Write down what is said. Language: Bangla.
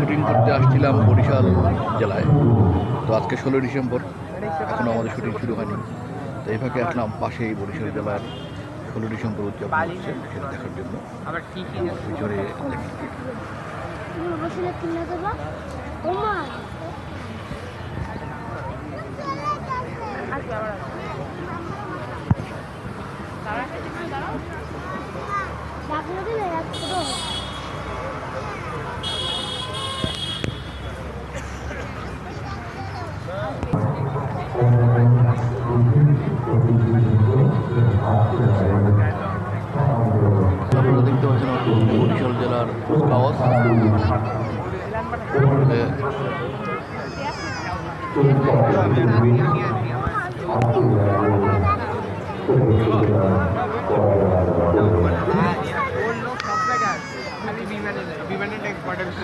শুটিং করতে আসছিলাম বরিশাল জেলায়। তো আজকে 16 ডিসেম্বর, এখনও আমাদের শুটিং শুরু হয়নি। তো এই ফাঁকে আসলাম পাশেই বরিশাল জেলার 16 ডিসেম্বর উদযাপন হচ্ছে সেটা দেখার জন্য। আমার পিছনে আপনারা দেখতে পাচ্ছেন বরিশাল জেলার কুচকাওয়াজ। বিমানের ইম্পর্টেন্স